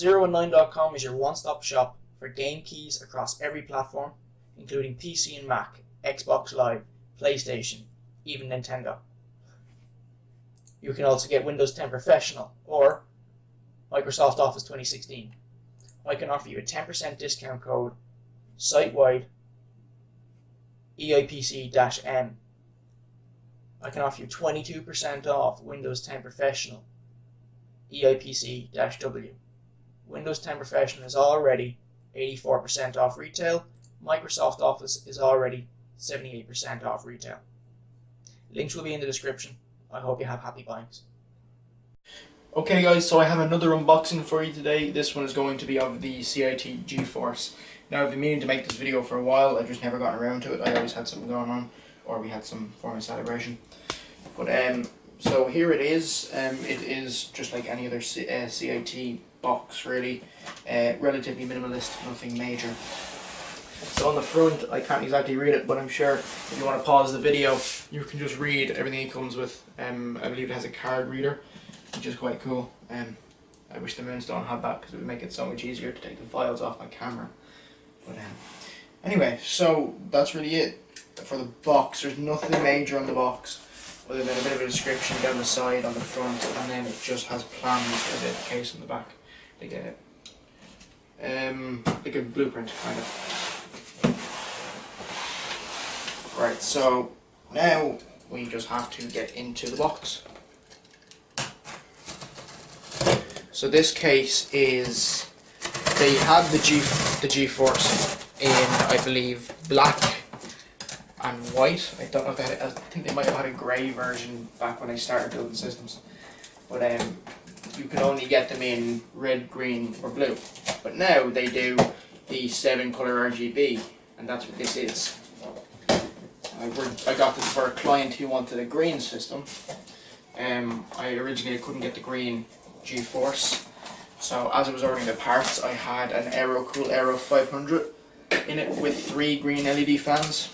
019.com is your one-stop shop for game keys across every platform, including PC and Mac, Xbox Live, PlayStation, even Nintendo. You can also get Windows 10 Professional or Microsoft Office 2016. I can offer you a 10% discount code site-wide EIPC-M. I can offer you 22% off Windows 10 Professional EIPC-W. Windows 10 Professional is already 84% off retail. Microsoft Office is already 78% off retail. Links will be in the description. I hope you have happy buyings. Okay guys, so I have another unboxing for you today. This one is going to be of the CiT GeForce. Now I've been meaning to make this video for a while, I've just never gotten around to it. I always had something going on, or we had some form of celebration. But so here it is. It is just like any other CiT box really. Relatively minimalist, nothing major. So on the front, I can't exactly read it, but I'm sure if you want to pause the video, you can just read everything it comes with. I believe it has a card reader, which is quite cool. I wish the Moonstone had that because it would make it so much easier to take the files off my camera. But anyway, so that's really it for the box. There's nothing major on the box other than a bit of a description down the side, on the front, and then it just has plans for the case on the back. Like a blueprint kind of. Right, so now we just have to get into the box. So this case is, they had the GeForce in, I believe, black and white. I don't know if they had, I think they might have had a grey version back when I started building systems. But you could only get them in red, green or blue. But now they do the 7-color RGB, and that's what this is. I got this for a client who wanted a green system. I originally couldn't get the green GeForce, so as I was ordering the parts, I had an Cool Aero 500 in it with 3 green LED fans,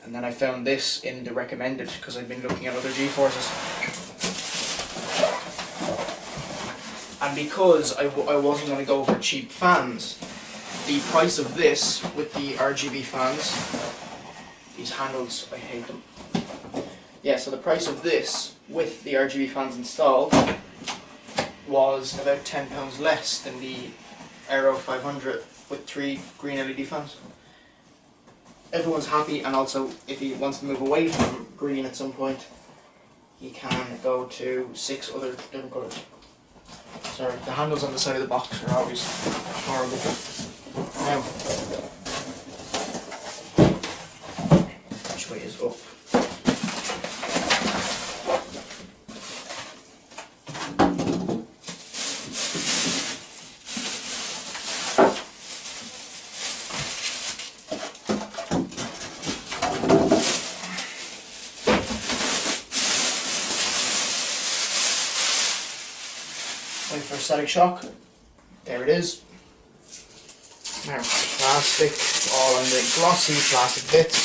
and then I found this in the recommended because I'd been looking at other GeForces, and because I wasn't going to go for cheap fans, the price of this with the RGB fans, these handles, I hate them. Yeah, so the price of this with the RGB fans installed was about £10 less than the Aero 500 with 3 green LED fans. Everyone's happy, and also if he wants to move away from green at some point, he can go to 6 other different colours. Sorry, the handles on the side of the box are always horrible. Now, which way is up? Wait for a static shock. There it is. Now plastic, all on the glossy plastic bits.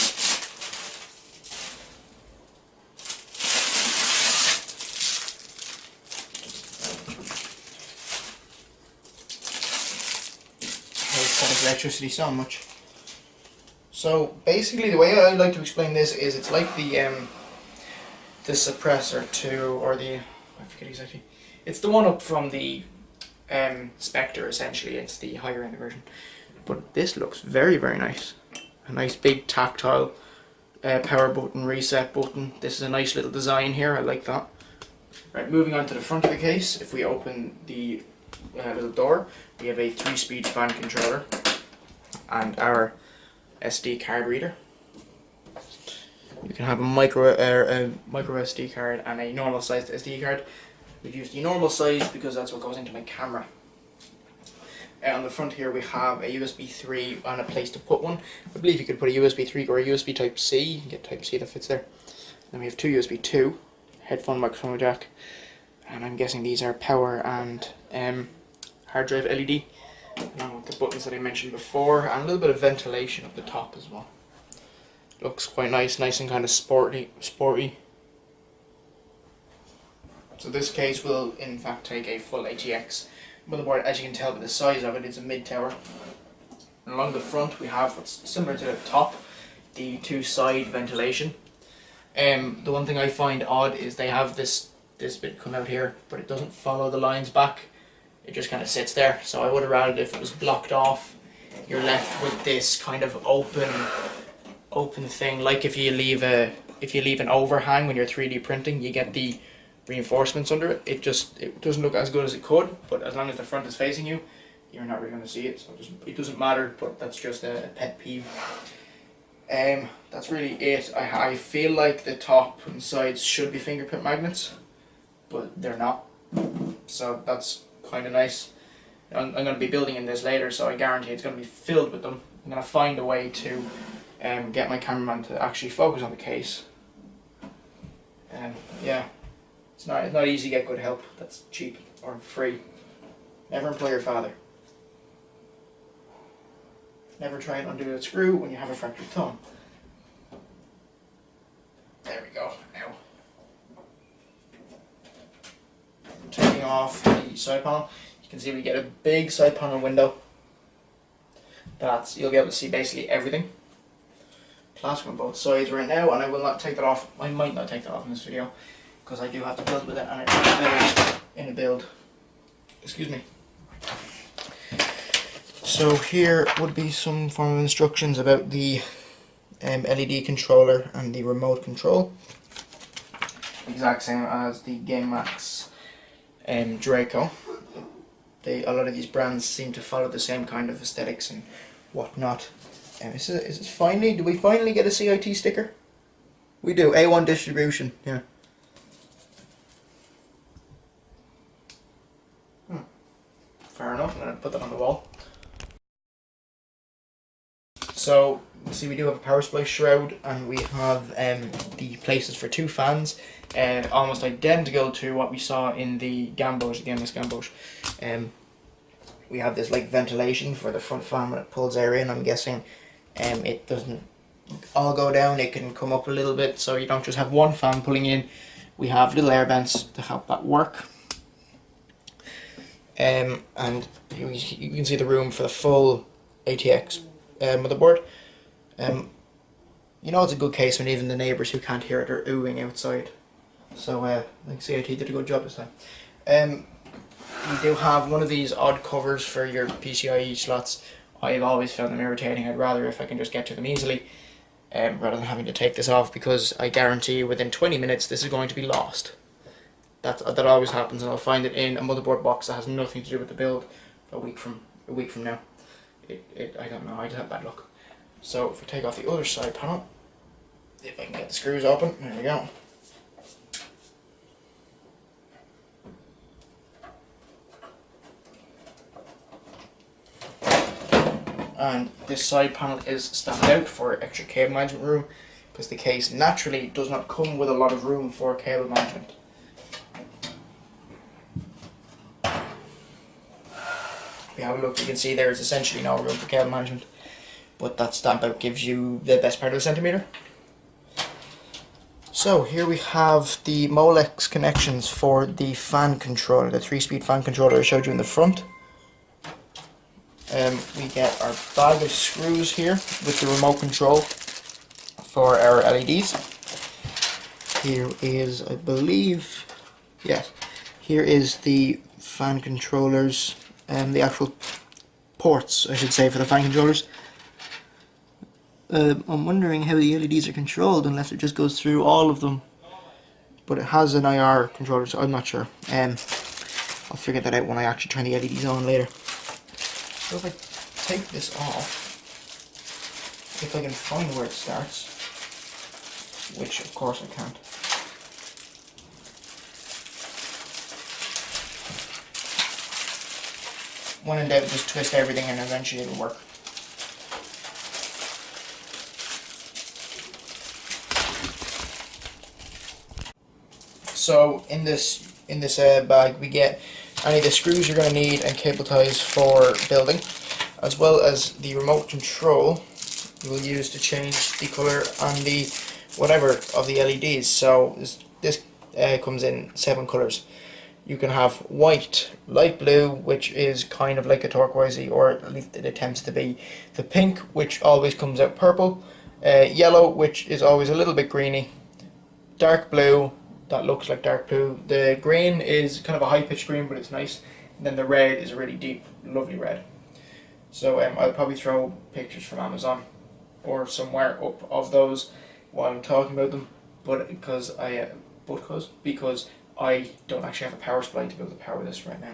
Static electricity so much. So basically the way I like to explain this is it's like the suppressor to, or the, I forget exactly. It's the one up from the Spectre, essentially. It's the higher end version. But this looks very, very nice. A nice big tactile power button, reset button. This is a nice little design here, I like that. Right, moving on to the front of the case. If we open the little door, we have a 3-speed fan controller and our SD card reader. You can have a micro SD card and a normal sized SD card. We've used the normal size because that's what goes into my camera. On the front here we have a USB 3 and a place to put one. I believe you could put a USB 3 or a USB Type C. You can get Type C that fits there. Then we have 2 USB 2, headphone, microphone jack, and I'm guessing these are power and hard drive LED, along with the buttons that I mentioned before, and a little bit of ventilation up the top as well. Looks quite nice and kind of sporty. So this case will in fact take a full ATX motherboard, as you can tell by the size of it, it's a mid-tower. And along the front we have what's similar to the top, the two side ventilation. The one thing I find odd is they have this bit come out here, but it doesn't follow the lines back. It just kind of sits there. So I would have rather if it was blocked off. You're left with this kind of open thing, like if you leave an overhang when you're 3D printing, you get the reinforcements under it. It doesn't look as good as it could, but as long as the front is facing you, you're not really going to see it, so it doesn't matter. But that's just a pet peeve. That's really it. I feel like the top and sides should be fingerprint magnets, but they're not, so that's kind of nice. I'm going to be building in this later, so I guarantee it's going to be filled with them. I'm going to find a way to get my cameraman to actually focus on the case. Yeah, it's not easy to get good help that's cheap or free. Never employ your father. Never try and undo a screw when you have a fractured thumb. There we go. Now, taking off the side panel, you can see we get a big side panel window. You'll be able to see basically everything. Plastic on both sides right now, and I will not take that off. I might not take that off in this video because I do have to build with it, and it's in a build. Excuse me. So here would be some form of instructions about the LED controller and the remote control. Exact same as the GameMax Draco. A lot of these brands seem to follow the same kind of aesthetics and whatnot. Do we finally get a CiT sticker? We do. A1 distribution, yeah. Fair enough, I'm going to put that on the wall. So, see, we do have a power supply shroud, and we have the places for two fans, almost identical to what we saw in the Gamboge, the GameMax Gamboge. We have this like ventilation for the front fan when it pulls air in. I'm guessing it doesn't all go down, it can come up a little bit, so you don't just have one fan pulling in. We have little air vents to help that work. And you can see the room for the full ATX motherboard. You know it's a good case when even the neighbours who can't hear it are oohing outside. So I think CiT did a good job this time. You do have one of these odd covers for your PCIe slots. I've always found them irritating. I'd rather if I can just get to them easily, rather than having to take this off, because I guarantee you within 20 minutes this is going to be lost. That always happens, and I'll find it in a motherboard box that has nothing to do with the build a week from now. I don't know, I just have bad luck. So if we take off the other side panel, if I can get the screws open, there we go. And this side panel is stacked out for extra cable management room, because the case naturally does not come with a lot of room for cable management. If you have a look, you can see there is essentially no room for cable management, but that stamp out gives you the best part of the centimetre. So here we have the Molex connections for the fan controller, the 3-speed fan controller I showed you in the front. We get our bag of screws here with the remote control for our LEDs. Here is, I believe, yes, here is the fan controllers, the actual ports, I should say, for the fan controllers. I'm wondering how the LEDs are controlled, unless it just goes through all of them. But it has an IR controller, so I'm not sure. I'll figure that out when I actually turn the LEDs on later. So if I take this off, if I can find where it starts, which of course I can't. When in doubt, just twist everything and eventually it'll work. So in this bag we get any of the screws you're going to need and cable ties for building, as well as the remote control you will use to change the colour and the whatever of the LEDs. So this comes in 7 colours. You can have white, light blue, which is kind of like a turquoisey, or at least it attempts to be. The pink, which always comes out purple. Yellow, which is always a little bit greeny. Dark blue, that looks like dark blue. The green is kind of a high-pitched green, but it's nice. And then the red is a really deep, lovely red. So I'll probably throw pictures from Amazon or somewhere up of those while I'm talking about them. But because I don't actually have a power supply to be able to power this right now.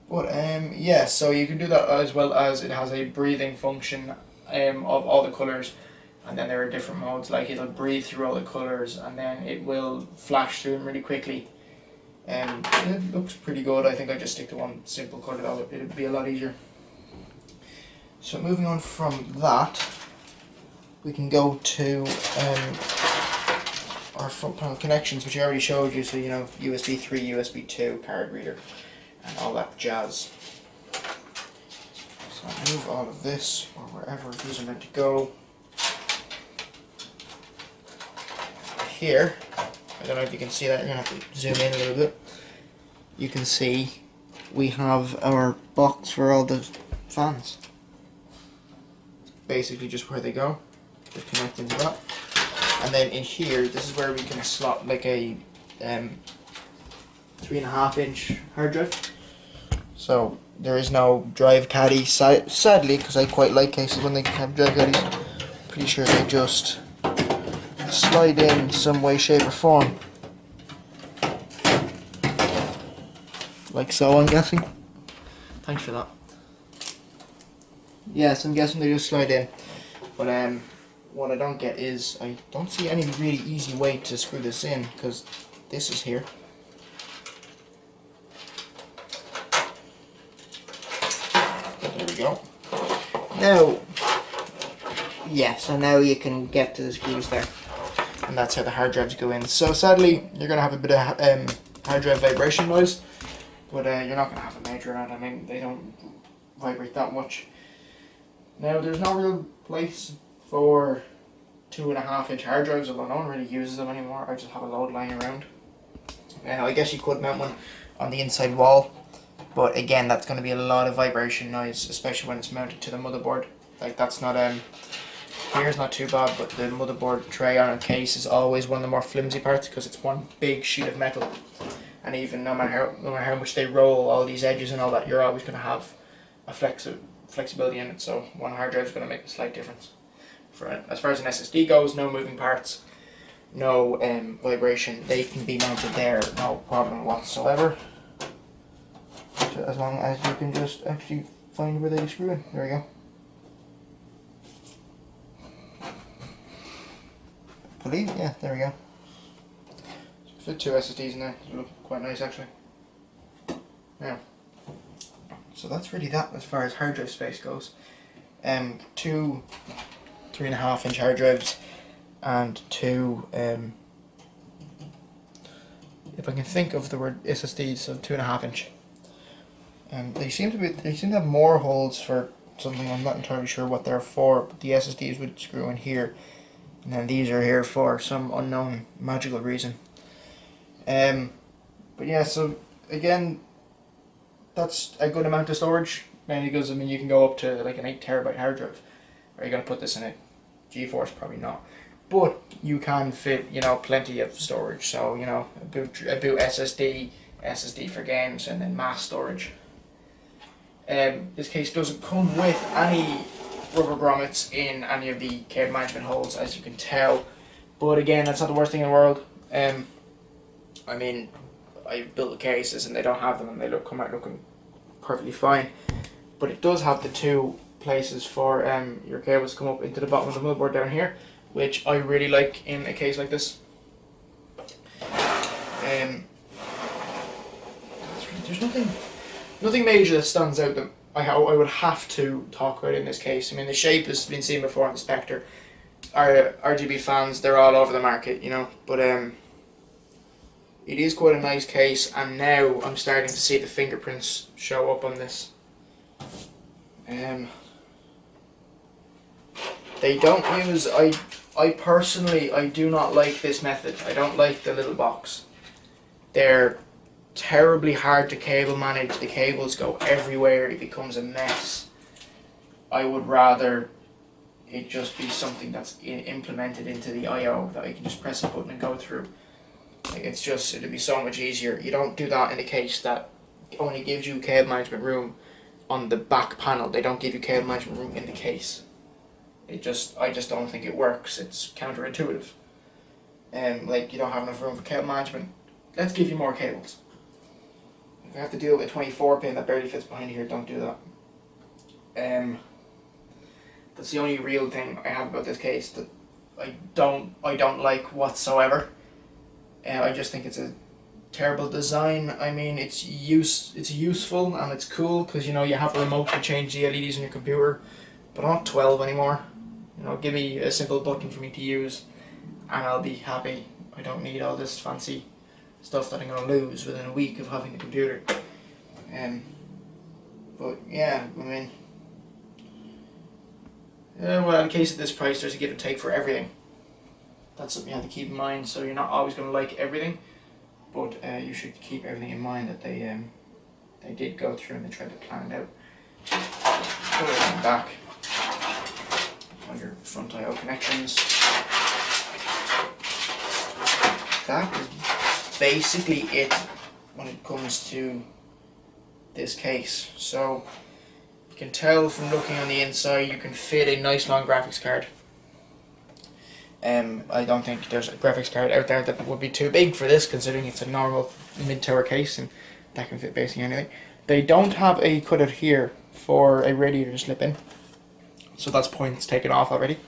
But yeah, so you can do that, as well as it has a breathing function of all the colours, and then there are different modes, like it'll breathe through all the colours and then it will flash through them really quickly. It looks pretty good. I think I just stick to one simple colour though, it'd be a lot easier. So moving on from that, we can go to our front panel connections, which I already showed you. So you know, USB 3, USB 2, card reader, and all that jazz. So I'll move all of this, or wherever these are meant to go. Here, I don't know if you can see that, you're going to have to zoom in a little bit. You can see we have our box for all the fans. Basically just where they go, just connect into that. And then in here, this is where we can slot like a 3.5 inch hard drive. So there is no drive caddy, sadly, because I quite like cases when they have drive caddies. Pretty sure they just slide in some way, shape or form. Like so, I'm guessing. Thanks for that. Yes, I'm guessing they just slide in. But what I don't get is, I don't see any really easy way to screw this in, because this is here. There we go. Now, yeah, so now you can get to the screws there. And that's how the hard drives go in. So sadly, you're going to have a bit of hard drive vibration noise, but you're not going to have a major amount. I mean, they don't vibrate that much. Now, there's no real place for 2.5 inch hard drives, although no one really uses them anymore. I just have a load lying around. I guess you could mount one on the inside wall, but again, that's going to be a lot of vibration noise, especially when it's mounted to the motherboard. Like, that's not here's not too bad, but the motherboard tray on a case is always one of the more flimsy parts because it's one big sheet of metal, and even no matter how much they roll all these edges and all that, you're always going to have a flexibility in it. So one hard drive is going to make a slight difference. As far as an SSD goes, no moving parts, no vibration. They can be mounted there, no problem whatsoever. So as long as you can just actually find where they screw in. There we go. Yeah, there we go. Fit 2 SSDs in there. They look quite nice actually. Now, so that's really that as far as hard drive space goes. 2 3.5 inch hard drives and 2 if I can think of the word SSDs, so 2.5 inch. They seem to have more holes for something. I'm not entirely sure what they're for, but the SSDs would screw in here. And then these are here for some unknown magical reason. But yeah, so again, that's a good amount of storage. Mainly because, I mean, you can go up to like an 8 terabyte hard drive. Are you going to put this in a GeForce? Probably not. But you can fit, you know, plenty of storage. So, you know, a boot SSD for games, and then mass storage. This case doesn't come with any rubber grommets in any of the cable management holes, as you can tell, but again, that's not the worst thing in the world. I mean, I built the cases and they don't have them, and they come out looking perfectly fine, but it does have the 2 places for your cables to come up into the bottom of the motherboard down here, which I really like in a case like this. There's nothing major that stands out that I would have to talk about in this case. I mean, the shape has been seen before on the Spectre. Our RGB fans, they're all over the market, you know, but it is quite a nice case, and now I'm starting to see the fingerprints show up on this. They don't use, I personally, I do not like this method. I don't like the little box. They're terribly hard to cable manage. The cables go everywhere. It becomes a mess. I would rather it just be something that's implemented into the I/O that I can just press a button and go through. Like, it'd be so much easier. You don't do that in a case that only gives you cable management room on the back panel. They don't give you cable management room in the case. I just don't think it works. It's counterintuitive. Like, you don't have enough room for cable management. Let's give you more cables. If I have to deal with a 24 pin that barely fits behind here, don't do that. That's the only real thing I have about this case that I don't like whatsoever. I just think it's a terrible design. I mean, it's useful and it's cool because, you know, you have a remote to change the LEDs on your computer, but I'm not 12 anymore. You know, give me a simple button for me to use and I'll be happy. I don't need all this fancy stuff that I'm going to lose within a week of having the computer. But yeah, I mean, well, in case of this price, there's a give and take for everything. That's something you have to keep in mind. So you're not always going to like everything, but you should keep everything in mind that they did go through and they tried to plan it out. Put it back on your front I/O connections. That is basically it when it comes to this case. So you can tell from looking on the inside, you can fit a nice long graphics card. I don't think there's a graphics card out there that would be too big for this, considering it's a normal mid-tower case and that can fit basically anything. They don't have a cutout here for a radiator to slip in, so that's points taken off already.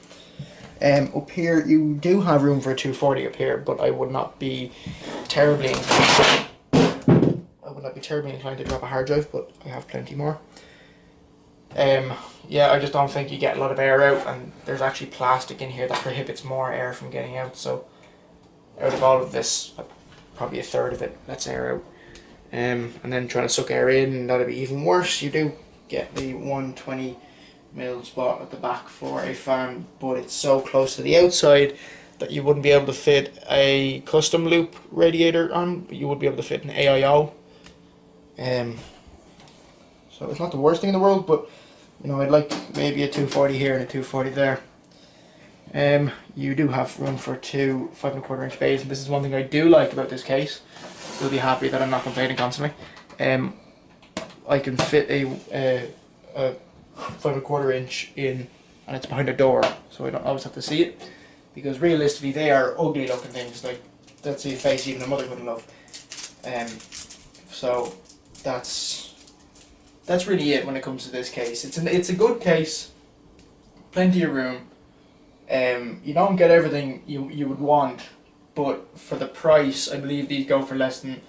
Up here you do have room for a 240 up here, but I would not be terribly inclined to drop a hard drive, but I have plenty more. Yeah, I just don't think you get a lot of air out, and there's actually plastic in here that prohibits more air from getting out. So out of all of this, probably a third of it lets air out. And then trying to suck air in, that'd be even worse. You do get the 120 mil spot at the back for a fan, but it's so close to the outside that you wouldn't be able to fit a custom loop radiator on, but you would be able to fit an AIO. So it's not the worst thing in the world, but you know, I'd like maybe a 240 here and a 240 there. You do have room for two 5 1/4 inch bays, and this is one thing I do like about this case. You'll be happy that I'm not complaining constantly. I can fit a 5 1/4 inch in, and it's behind a door, so I don't always have to see it. Because realistically, they are ugly looking things. Like, that's the face even a mother wouldn't love. So that's really it when it comes to this case. It's a good case, plenty of room. You don't get everything you would want, but for the price, I believe these go for less than.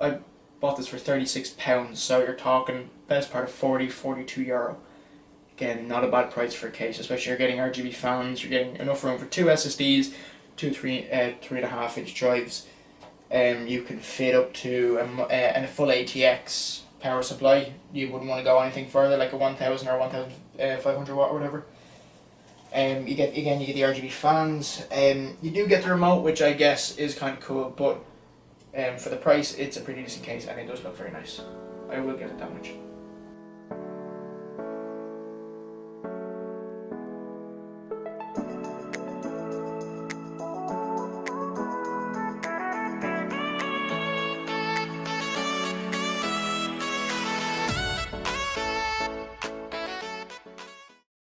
I bought this for £36, so you're talking best part of 42 euro. Again, not a bad price for a case, especially you're getting RGB fans. You're getting enough room for two SSDs, two 3.5 inch drives. You can fit up to a full ATX power supply. You wouldn't want to go anything further, like a 1000 or 1500 watt or whatever. You get the RGB fans. You do get the remote, which I guess is kind of cool, but for the price, it's a pretty decent case and it does look very nice. I will give it that much.